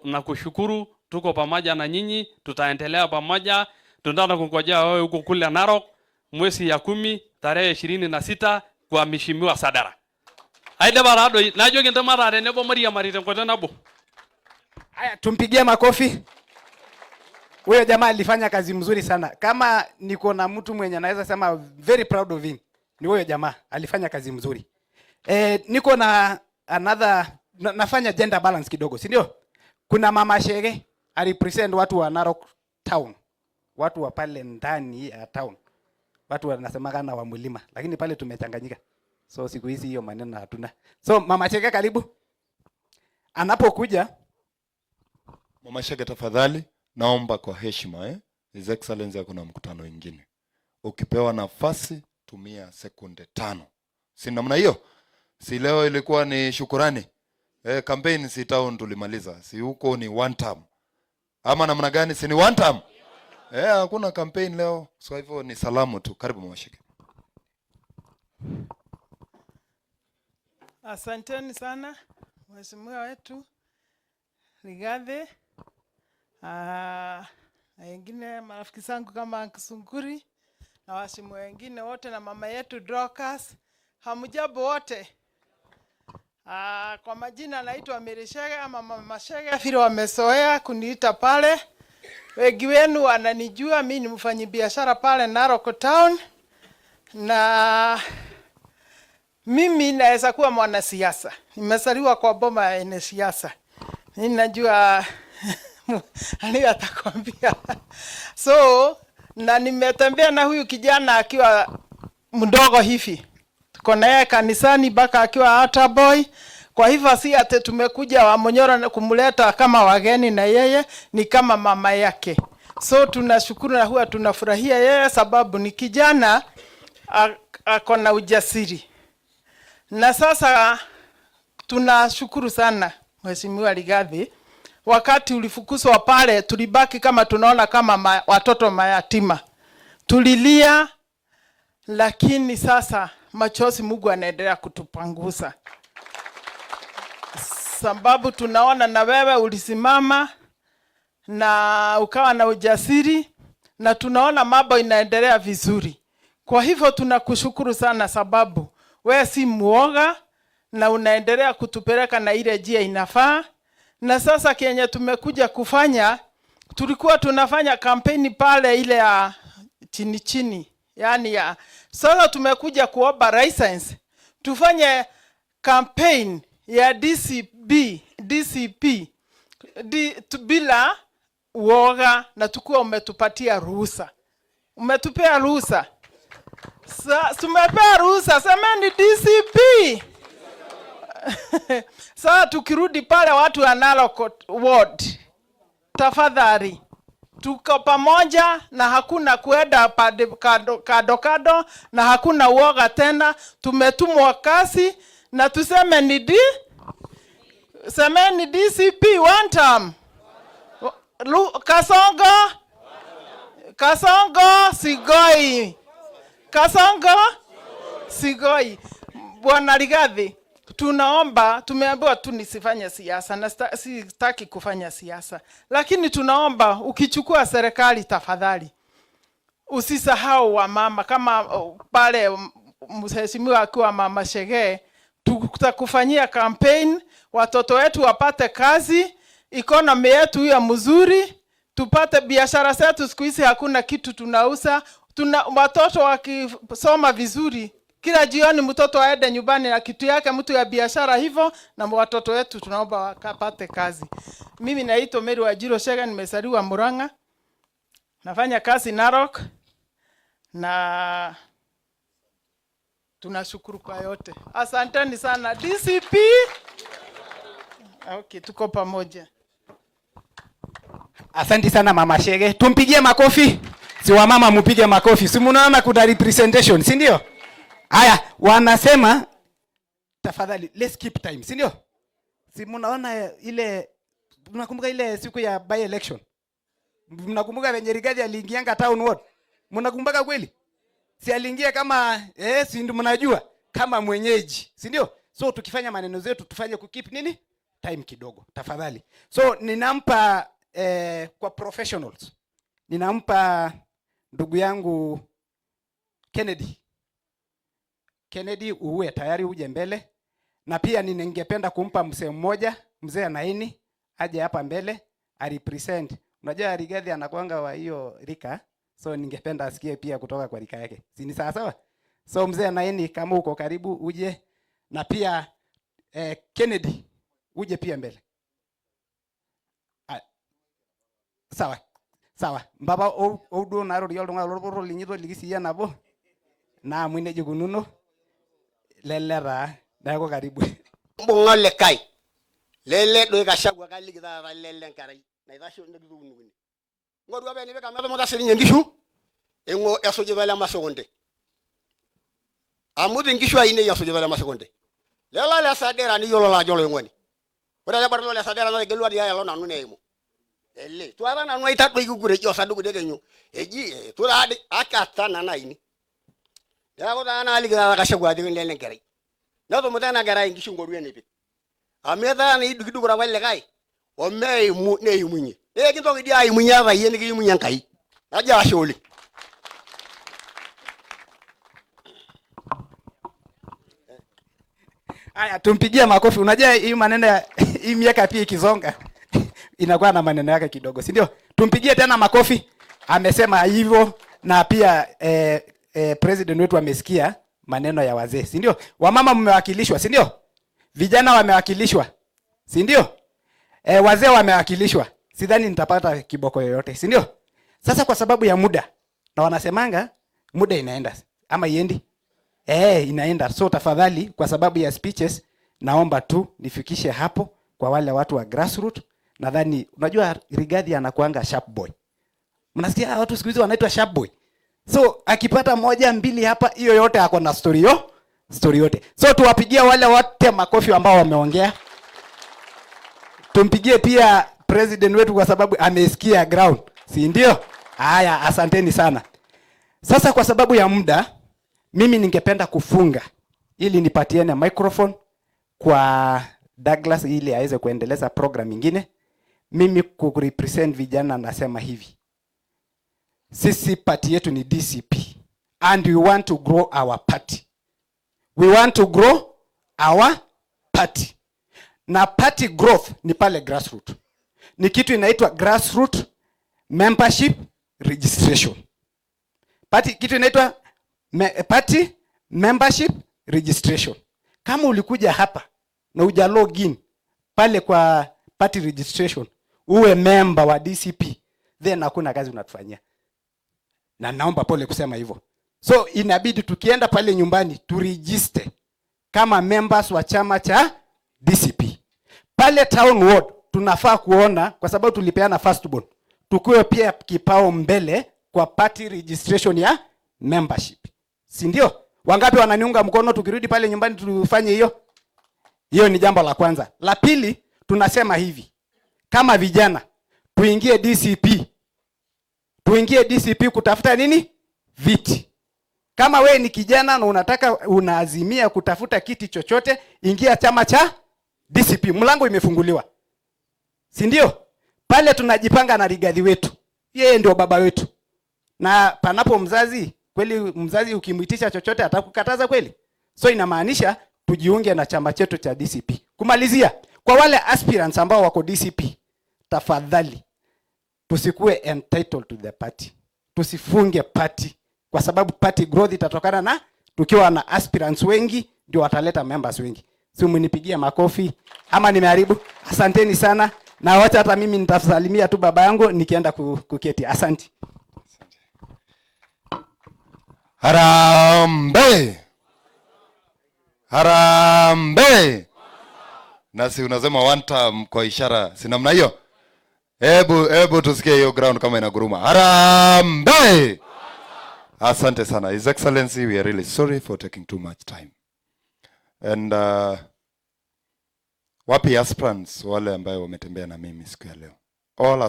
nakushukuru, tuko pamoja na nyinyi, tutaendelea pamoja. Tunataka kungojea wewe huko kule Narok mwezi ya 10 tarehe 26 kwa Mheshimiwa Sadara. Haida barado najo kinta mara nebo Maria Marita kwa nabo. Haya, tumpigie makofi. Huyo jamaa alifanya kazi mzuri sana. Kama niko na mtu mwenye anaweza sema very proud of him, ni huyo jamaa alifanya kazi mzuri. Niko na another nafanya gender balance kidogo, si ndio? Kuna mama Shege represent watu wa Narok town. Watu wa pale ndani ya town. Watu wanasema kana wa mlima, lakini pale tumechanganyika. So siku hizi hiyo maneno hatuna. So mama Shege karibu. Anapokuja Mama Shege tafadhali, naomba kwa heshima His Excellency kuna mkutano mwingine. Ukipewa nafasi tumia sekunde 5. Si namna hiyo? Si leo ilikuwa ni shukurani. Campaign si town tulimaliza. Si huko ni one term. Ama namna gani? Si ni one term? Hakuna campaign leo. So hivyo ni salamu tu. Karibu Mama Shege. Asanteni sana Mheshimiwa wetu Rigathi. Na wengine marafiki zangu kama Kisunguri na waheshimiwa wengine wote na mama yetu Dorcas, hamjambo wote. Kwa majina naitwa Mary Shege ama Mama Shege, vile wamezoea kuniita pale. Wengi wenu wananijua mimi ni mfanyabiashara pale Narok Town, na mimi naweza kuwa mwanasiasa. Nimezaliwa kwa boma ya siasa. Ninajua ani atakwambia. So na nimetembea na huyu kijana akiwa mdogo hivi. Tuko naye kanisani mpaka akiwa altar boy. Kwa hivyo si ate tumekuja wa Monyoro kumleta kama wageni, na yeye ni kama mama yake. So tunashukuru na huwa tunafurahia yeye sababu ni kijana ako na ujasiri. Na sasa tunashukuru sana Mheshimiwa Rigathi. Wakati ulifukuzwa pale tulibaki kama tunaona kama watoto mayatima. Tulilia, lakini sasa machozi Mungu anaendelea kutupangusa. Sababu tunaona na wewe ulisimama na ukawa na ujasiri, na tunaona mambo inaendelea vizuri. Kwa hivyo tunakushukuru sana sababu wewe si muoga na unaendelea kutupeleka na ile njia inafaa. Na sasa kenye tumekuja kufanya, tulikuwa tunafanya kampeni pale ile ya chini chini, yani ya sasa tumekuja kuomba license tufanye campaign ya DCP bila uoga, na tukua umetupatia ruhusa. Umetupea ruhusa. Tumepea ruhusa, semeni DCP. Sasa tukirudi pale watu wa Narok ward, tafadhali tuko pamoja na hakuna kuenda kado na hakuna uoga tena. Tumetumwa kazi na tuseme ni semeni DCP one time. Kasongo Sigoi. Kasongo Sigoi. Bwana Rigathi, tunaomba, tumeambiwa tu nisifanye siasa na sitaki kufanya siasa, lakini tunaomba ukichukua serikali tafadhali usisahau wa mama kama pale mheshimiwa akiwa Mama Shege. Tutakufanyia campaign, watoto wetu wapate kazi, economy yetu ya mzuri, tupate biashara zetu. Siku hizi hakuna kitu tunauza. Watoto wakisoma vizuri, kila jioni mtoto aende nyumbani na kitu yake, mtu ya biashara hivyo, na watoto wetu tunaomba wakapate kazi. Mimi naitwa Mary Wajiro Shege, nimezaliwa Murang'a. Nafanya kazi Narok, na tunashukuru kwa yote. Asanteni sana DCP. Okay, tuko pamoja. Asante sana Mama Shege. Tumpigie makofi. Si wa mama mpige makofi. Si mnaona kuna representation, si ndio? Haya, wanasema tafadhali let's keep time, si ndio? Si mnaona ile, mnakumbuka ile siku ya by election? Mnakumbuka venye Rigathi aliingianga town ward? Mnakumbuka kweli? Si aliingia kama si ndio mnajua kama mwenyeji, si ndio? So tukifanya maneno zetu tufanye ku keep nini? time kidogo tafadhali. So ninampa kwa professionals. Ninampa ndugu yangu Kennedy uwe tayari uje mbele, na pia ningependa kumpa mzee mmoja, mzee Anaini aje hapa mbele a represent. Unajua Rigathi anakuanga wa hiyo rika, so ningependa asikie pia kutoka kwa rika yake. Si ni sawa sawa? So mzee Anaini kama uko karibu uje, na pia Kennedy uje pia mbele. Sawa. Sawa. Mbaba odo naro riol donga lororo linyito ligisiya nabo. Na mwine jikununo lelera dako karibu. Mbongole kai. Lele do kashagwa kaligita lele nkarai. Na idasho ndikitu nguni. Ngodu abe ni beka mabe mota sirinye ngishu. Engo yasoje bala masogonde. Amudi ngishu aine yasoje bala masogonde. Lela la sadera ni yolo la jolo ngoni. Ora la barlo la sadera no gelu adi ya lo nanu neimo. Ele tuara na no ita do igugure jo sadu de genyo. Eji tuara akata na naini. Ya ko na aligita kashagwa de lele nkarai. Na to mutana garai ngishu ngoru ene pe. Ameda ni dugura wale kai. O mei mu ne yumunye. Kinto gidi ai munya ba yene gi munya kai. Aja sholi. Aya, tumpigie makofi. Unajua hii maneno hii miaka pia ikizonga inakuwa na maneno yake kidogo, si ndio? Tumpigie tena makofi. Amesema hivyo, na pia president wetu amesikia maneno ya wazee, si ndio? Wamama mmewakilishwa, si ndio? Vijana wamewakilishwa, si ndio? Wazee wamewakilishwa. Sidhani nitapata kiboko yoyote, si ndio? Sasa kwa sababu ya muda, na wanasemanga muda inaenda ama iendi? Inaenda. So tafadhali kwa sababu ya speeches naomba tu nifikishe hapo kwa wale watu wa grassroots. Nadhani unajua Rigathi anakuanga sharp boy. Mnasikia watu siku hizi wanaitwa sharp boy. So akipata moja mbili hapa, hiyo yote ako na story yote. So tuwapigie wale wote makofi ambao wameongea. Tumpigie pia president wetu kwa sababu amesikia ground. Si ndio? Haya, asanteni sana. Sasa kwa sababu ya muda, mimi ningependa kufunga ili nipatiane microphone kwa Douglas ili aweze kuendeleza program nyingine. Mimi kurepresent vijana nasema hivi. Sisi party yetu ni DCP and we want to grow our party. We want to grow our party. Na party growth ni pale grassroots. Ni kitu inaitwa grassroots membership registration. Kitu inaitwa party membership registration. Kama ulikuja hapa na uja login pale kwa party registration, uwe member wa DCP, then hakuna kazi unatufanyia. Na naomba pole kusema hivyo. So inabidi tukienda pale nyumbani tu register kama members wa chama cha DCP. Pale town ward tunafaa kuona, kwa sababu tulipeana firstborn, tukue pia kipao mbele kwa party registration ya membership. Si ndio? Wangapi wananiunga mkono tukirudi pale nyumbani tufanye hiyo? Hiyo ni jambo la kwanza. La pili, tunasema hivi. Kama vijana tuingie DCP. Tuingie DCP kutafuta nini? Viti. Kama we ni kijana na unaazimia kutafuta kiti chochote, ingia chama cha DCP. Mlango imefunguliwa. Si ndio? Pale tunajipanga na Rigathi wetu. Yeye ndio baba wetu. Na panapo mzazi, kweli mzazi ukimuitisha chochote atakukataza kweli? So inamaanisha tujiunge na chama chetu cha DCP. Kumalizia, kwa wale aspirants ambao wako DCP, tafadhali tusikue entitled to the party. Tusifunge party, kwa sababu party growth itatokana na tukiwa na aspirants wengi ndio wataleta members wengi. Si mnipigie makofi ama nimeharibu? Asanteni sana, na wacha hata mimi nitasalimia tu baba yangu nikienda kuketi. Asante. Harambe. Harambe. Nasi unasema one time kwa ishara, si namna hiyo? Hebu tusikie hiyo ground kama inaguruma. Harambe. Asante sana. His Excellency, we are really sorry for taking too much time. And wapi aspirants wale ambao wametembea na mimi siku ya leo? All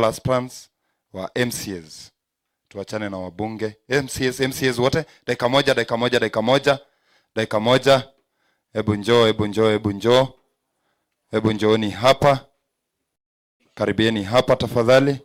aspirants wa MCAs. Tuachane na wabunge. MCAs wote, dakika moja. Hebu njoo. Hebu njooni hapa. Karibieni hapa tafadhali.